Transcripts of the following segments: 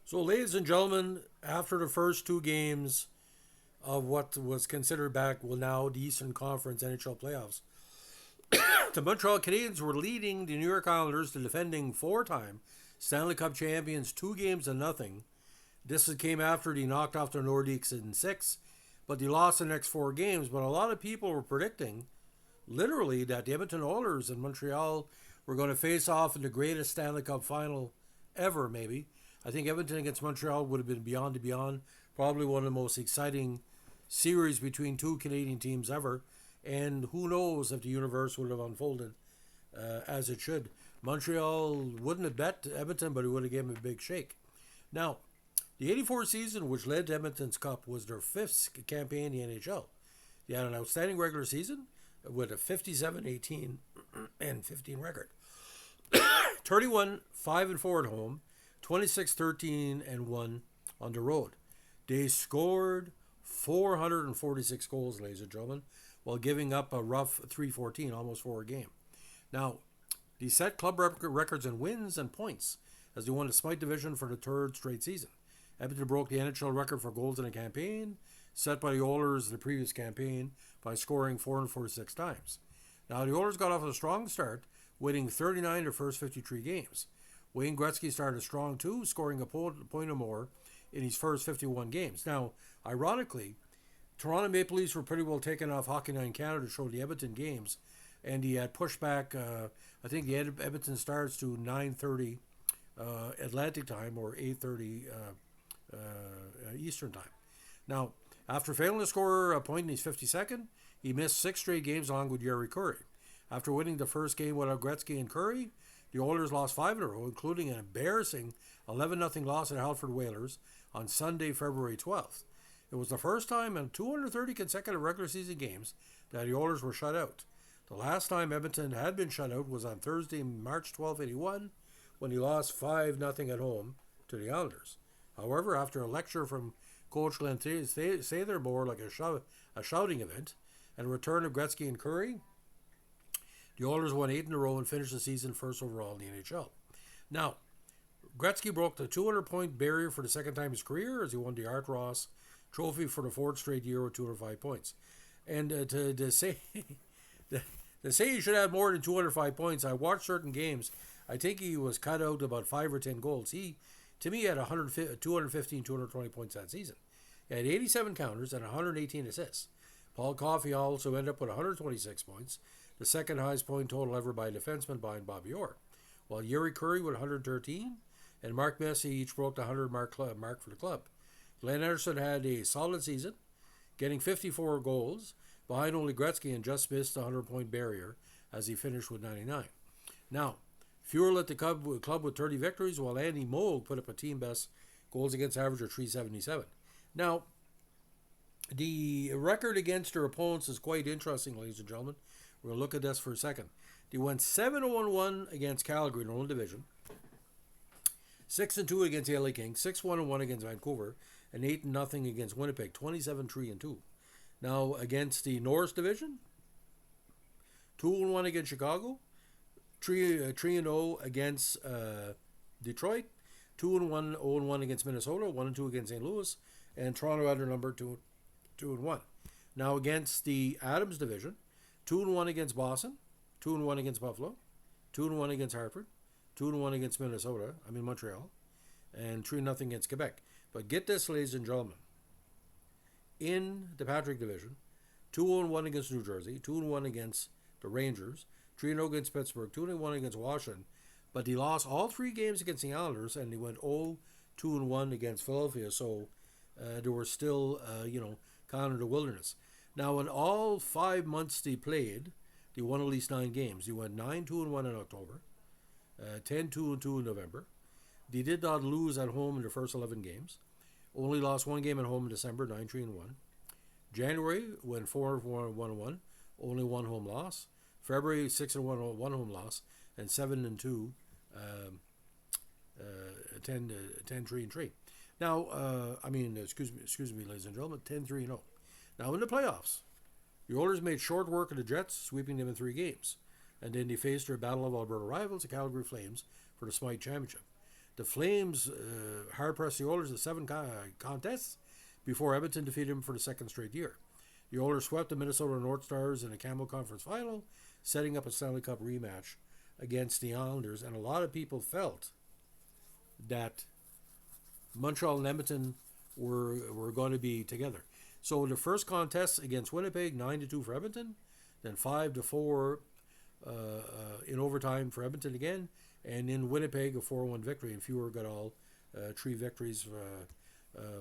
So, ladies and gentlemen, after the first two games of what was considered back, well, now the Eastern Conference NHL playoffs, the Montreal Canadiens were leading the New York Islanders, the defending four-time Stanley Cup champions, 2-0. This came after they knocked off the Nordiques in six, but they lost the next four games. But a lot of people were predicting, literally, that the Edmonton Oilers and Montreal were going to face off in the greatest Stanley Cup final ever, maybe. I think Edmonton against Montreal would have been beyond and beyond. Probably one of the most exciting series between two Canadian teams ever. And who knows if the universe would have unfolded as it should. Montreal wouldn't have bet Edmonton, but it would have given him a big shake. Now, the '84 season, which led to Edmonton's Cup, was their fifth campaign in the NHL. They had an outstanding regular season with a 57-18 and 15 record. 31-5-4 at home, 26-13-1 on the road. They scored 446 goals, ladies and gentlemen, while giving up a rough 314, almost four a game. Now, they set club records in wins and points as they won the Smythe Division for the third straight season. Edmonton broke the NHL record for goals in a campaign, set by the Oilers in the previous campaign by scoring 446 times. Now, the Oilers got off a strong start, winning 39 of their first 53 games. Wayne Gretzky started strong too, scoring a point or more in his first 51 games. Now, ironically, Toronto Maple Leafs were pretty well taken off Hockey Night in Canada to show the Edmonton games, and he had pushed back, I think the Edmonton starts to 9:30 Atlantic time or 8:30 Eastern time. Now, after failing to score a point in his 52nd, he missed six straight games along with Jerry Curry. After winning the first game without Gretzky and Curry, the Oilers lost five in a row, including an embarrassing 11-0 loss at Halford Whalers on Sunday, February 12th. It was the first time in 230 consecutive regular season games that the Oilers were shut out. The last time Edmonton had been shut out was on Thursday, March 12, 81, when he lost 5-0 at home to the Islanders. However, after a lecture from Coach Glen Sather, more like a shouting event, and a return of Gretzky and Curry, the Oilers won 8 in a row and finished the season first overall in the NHL. Now, Gretzky broke the 200-point barrier for the second time in his career as he won the Art Ross Trophy for the fourth straight year with 205 points. And to say he should have more than 205 points, I watched certain games. I think he was cut out about 5 or 10 goals. He, to me, had 215, 220 points that season. He had 87 counters and 118 assists. Paul Coffey also ended up with 126 points, the second highest point total ever by a defenseman behind Bobby Orr, while Yuri Curry with 113 and Mark Messier each broke the 100 mark for the club. Glenn Anderson had a solid season, getting 54 goals, behind only Gretzky, and just missed the 100-point barrier as he finished with 99. Now, Fuhr led the club with 30 victories, while Andy Moog put up a team-best goals against average of 377. Now, the record against their opponents is quite interesting, ladies and gentlemen. We're going to look at this for a second. They went 7-1 against Calgary in their own division, 6-2 against the LA Kings, 6-1 against Vancouver, and 8-0 against Winnipeg, 27-3-2. Now, against the Norris division, 2-1 against Chicago, 3-0 against Detroit, 2-1, 0-1 against Minnesota, 1-2 against St. Louis, and Toronto at their number 2-1. Now, against the Adams division, 2-1 against Boston, 2-1 against Buffalo, 2-1 against Hartford, 2-1 against Montreal, and 3-0 against Quebec. But get this, ladies and gentlemen. In the Patrick division, 2-1 against New Jersey, 2-1 against the Rangers, 3-0 against Pittsburgh, 2-1 against Washington. But he lost all three games against the Islanders, and he went 0-2-1 against Philadelphia. So they were still, kind of the wilderness. Now, in all 5 months they played, they won at least 9 games. They went 9-2-1 in October, 10-2-2 in November. They did not lose at home in the first 11 games. Only lost one game at home in December, 9-3-1. January went 4-1-1, only one home loss. February 6-1, one home loss, and 7-2, 10-3-3. Now, excuse me, ladies and gentlemen, 10-3-0. Now in the playoffs, the Oilers made short work of the Jets, sweeping them in 3 games, and then they faced their Battle of Alberta rivals, the Calgary Flames, for the Smythe Championship. The Flames hard-pressed the Oilers in 7 contests before Edmonton defeated them for the second straight year. The Oilers swept the Minnesota North Stars in a Campbell Conference Final, setting up a Stanley Cup rematch against the Islanders, and a lot of people felt that Montreal and Edmonton were going to be together. So the first contest against Winnipeg, 9-2 for Edmonton, then 5-4 in overtime for Edmonton again, and in Winnipeg a 4-1 victory, and Fuhr got all 3 victories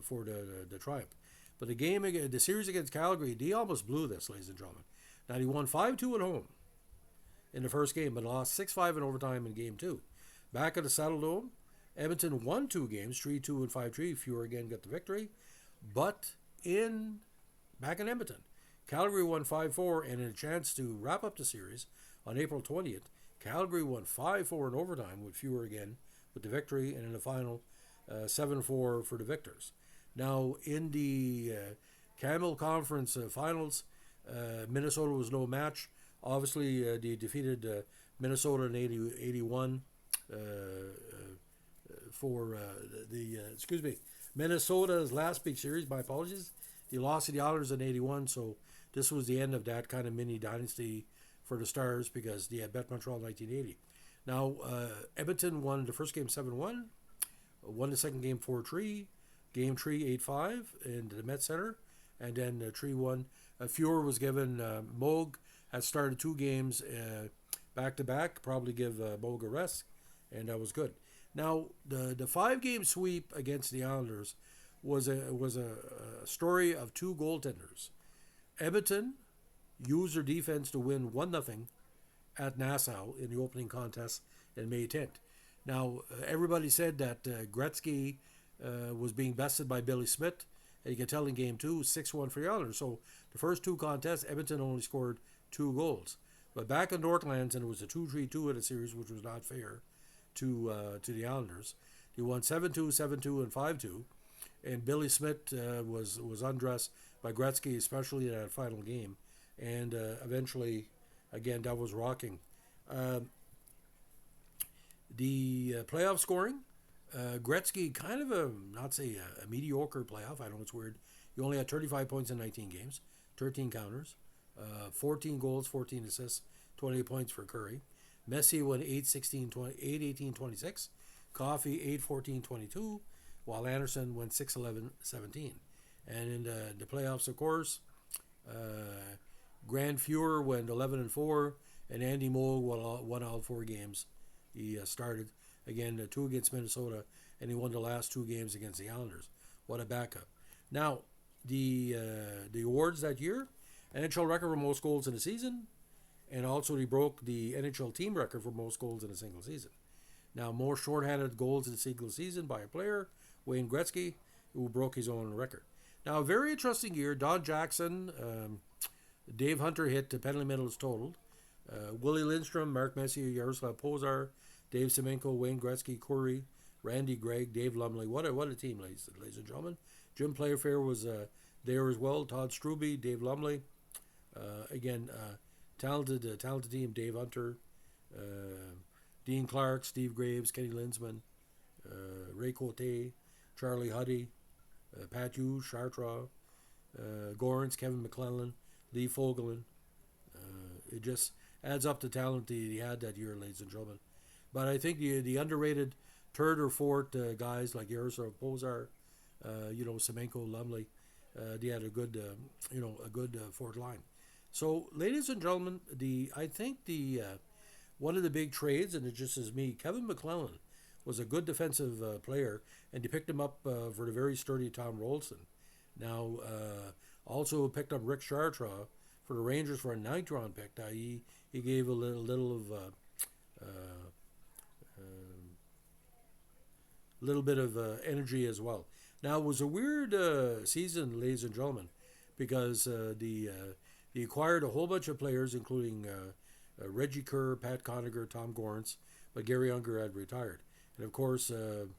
for the triumph. But the series against Calgary, they almost blew this, ladies and gentlemen. Now he won 5-2 at home in the first game, but lost 6-5 in overtime in game 2. Back at the Saddle Dome, Edmonton won 2 games, 3-2 and 5-3. Fuhr again got the victory. But back in Edmonton, Calgary won 5-4, and in a chance to wrap up the series on April 20th, Calgary won 5-4 in overtime with Fuhr again with the victory, and in the final, 7-4 for the victors. Now, in the Campbell Conference Finals, Minnesota was no match. Obviously, they defeated Minnesota in 81 for Minnesota's last big series. My apologies. They lost to the Islanders in 81, so this was the end of that kind of mini dynasty for the Stars because they had bet Montreal in 1980. Now, Edmonton won the first game 7-1, won the second game 4-3, game 3 8-5 in the Met Center, and then 3-1. Fuhr was given Moog had started 2 games back to back, probably give Moog a rest, and that was good. Now, the 5-game sweep against the Islanders was a story of 2 goaltenders. Edmonton used their defense to win 1-0 at Nassau in the opening contest in May 10th. Now, everybody said that Gretzky was being bested by Billy Smith, and you can tell in game 2, 6-1 for the Islanders. So the first 2 contests, Edmonton only scored 2 goals. But back in Northlands, and it was a 2-3-2 in the series, which was not fair to the Islanders. They won 7-2, 7-2, and 5-2. And Billy Smith was undressed by Gretzky, especially in that final game. And eventually, again, that was rocking. The playoff scoring, Gretzky, kind of a mediocre playoff. I know it's weird. He only had 35 points in 19 games, 13 counters, 14 goals, 14 assists, 28 points for Curry. Messi won 8-18-26. Coffey 8-14-22, while Anderson went 6-11-17. And in the playoffs, of course, Grand Fuhr went 11-4, and Andy Moog won all 4 games. He started again 2 against Minnesota, and he won the last 2 games against the Islanders. What a backup! Now the awards that year: NHL record for most goals in a season, and also he broke the NHL team record for most goals in a single season. Now, more shorthanded goals in a single season by a player, Wayne Gretzky, who broke his own record. Now, a very interesting year. Don Jackson, Dave Hunter hit the penalty minutes totaled. Willie Lindstrom, Mark Messier, Yaroslav Pozar, Dave Semenko, Wayne Gretzky, Curry, Randy Gregg, Dave Lumley. What a team, ladies and gentlemen. Jim Playfair was there as well. Todd Struby, Dave Lumley. Talented team. Dave Hunter, Dean Clark, Steve Graves, Kenny Linsman, Ray Cote, Charlie Huddy, Pat Hughes, Chartres, Gorens, Kevin McClellan, Lee Fogelin. It just adds up the talent he had that year, ladies and gentlemen. But I think the underrated third or fourth guys like Yaroslav Pozar, Semenko, Lumley, they had a good fourth line. So, ladies and gentlemen, I think one of the big trades, and it just is me, Kevin McClellan was a good defensive player, and they picked him up for the very sturdy Tom Rolston. Now, also picked up Rick Chartres for the Rangers for a 9th round pick. Now, he gave a little bit of energy as well. Now, it was a weird season, ladies and gentlemen, because they acquired a whole bunch of players, including Reggie Kerr, Pat Conacher, Tom Gorens, but Gary Unger had retired. And of course, the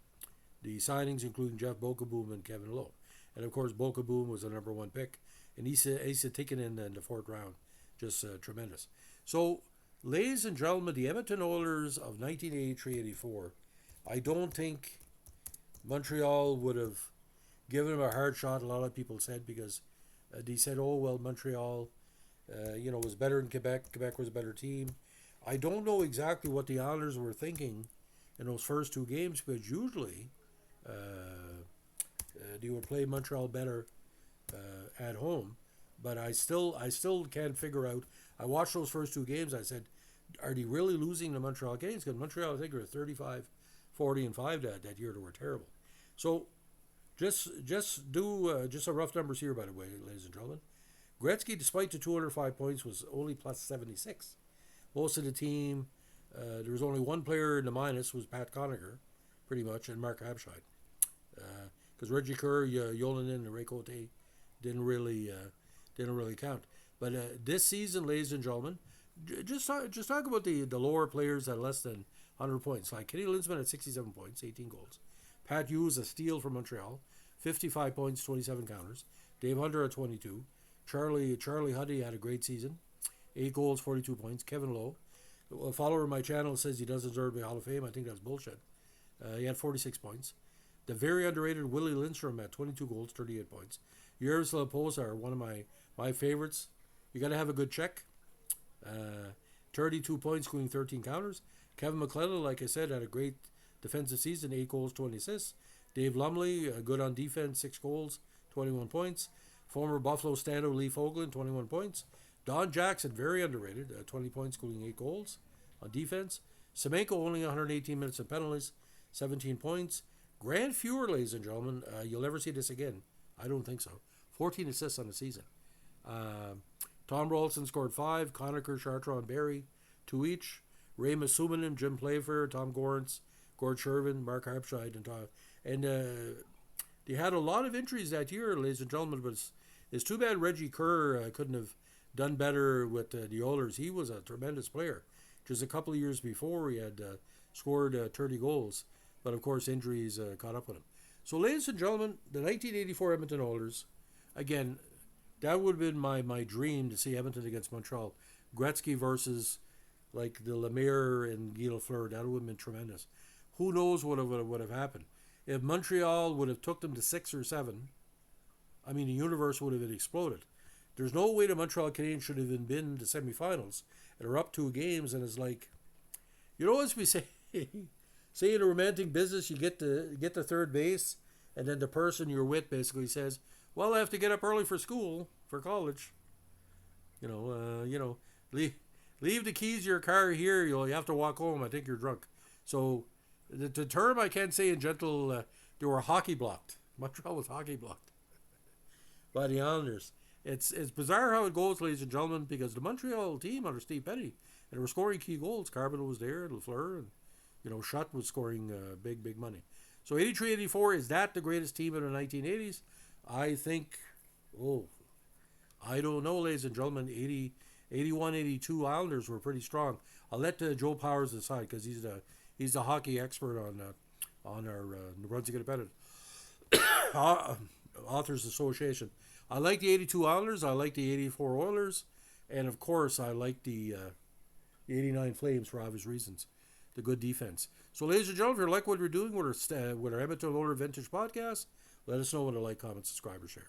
signings including Jeff Bokaboom and Kevin Lowe. And of course, Bokaboom was the number 1 pick, and Asa Tikkanen in the 4th round. Just tremendous. So, ladies and gentlemen, the Edmonton Oilers of 1983-84, I don't think Montreal would have given him a hard shot, a lot of people said, because they said, oh, well, Montreal, was better than Quebec. Quebec was a better team. I don't know exactly what the Islanders were thinking in those first two games, because usually they would play Montreal better at home. But I still can't figure out. I watched those first two games. I said, are they really losing the Montreal Canadiens? Because Montreal, I think, were 35, 40, and 5 that year. They were terrible. So just do just some rough numbers here, by the way, ladies and gentlemen. Gretzky, despite the 205 points, was only plus 76. Most of the team, there was only one player in the minus, was Pat Conacher, pretty much, and Mark Abscheid. Because Reggie Kerr, Yolanin, and Ray Cote didn't really count. But this season, ladies and gentlemen, just talk about the lower players at less than 100 points. Like Kenny Linsman at 67 points, 18 goals. Pat Hughes, a steal from Montreal, 55 points, 27 counters. Dave Hunter at 22. Charlie Huddy had a great season, 8 goals, 42 points. Kevin Lowe, a follower of my channel, says he doesn't deserve the Hall of Fame. I think that's bullshit. He had 46 points. The very underrated Willie Lindstrom had 22 goals, 38 points. Jaroslav Posar, one of my favorites. You got to have a good check. 32 points, including 13 counters. Kevin McClellan, like I said, had a great defensive season, 8 goals, 20 assists. Dave Lumley, good on defense, 6 goals, 21 points. Former Buffalo standout Lee Fogland, 21 points. Don Jackson, very underrated, 20 points, including 8 goals on defense. Semenko, only 118 minutes of penalties, 17 points. Grant Fuhr, ladies and gentlemen, you'll never see this again. I don't think so. 14 assists on the season. Tom Rolson scored 5. Conacher, Chartrand, Barry, 2 each. Ray Masumanin, Jim Playfair, Tom Gorance, Gord Shervin, Mark Harpscheid, and Tom. And they had a lot of injuries that year, ladies and gentlemen, but it's too bad Reggie Kerr couldn't have done better with the Oilers. He was a tremendous player. Just a couple of years before, he had scored 30 goals. But, of course, injuries caught up with him. So, ladies and gentlemen, the 1984 Edmonton Oilers, again, that would have been my dream to see Edmonton against Montreal. Gretzky versus, like, the Lemaire and Guy Lafleur. That would have been tremendous. Who knows what would have happened. If Montreal would have took them to 6 or 7, I mean, the universe would have exploded. There's no way the Montreal Canadiens should have even been to semifinals. They're up 2 games, and it's like, as we say, say in a romantic business, you get to third base, and then the person you're with basically says, well, I have to get up early for school, for college. Leave the keys to your car here. You have to walk home. I think you're drunk. So the term I can't say in gentle, they were hockey blocked. Montreal was hockey blocked by the Islanders. It's bizarre how it goes, ladies and gentlemen, because the Montreal team under Steve Petty, and they were scoring key goals. Carbonneau was there, Lafleur, and Schutt was scoring big money. So 83-84, is that the greatest team in the 1980s? I think, I don't know, ladies and gentlemen. 81-82 Islanders were pretty strong. I'll let Joe Powers decide, because he's the hockey expert on our New Brunswick Independent Authors Association. I like the 82 Islanders. I like the 84 Oilers. And, of course, I like the 89 Flames for obvious reasons. The good defense. So, ladies and gentlemen, if you like what we're doing with our Edmonton Oilers Vintage podcast, let us know what a like, comment, subscribe, or share.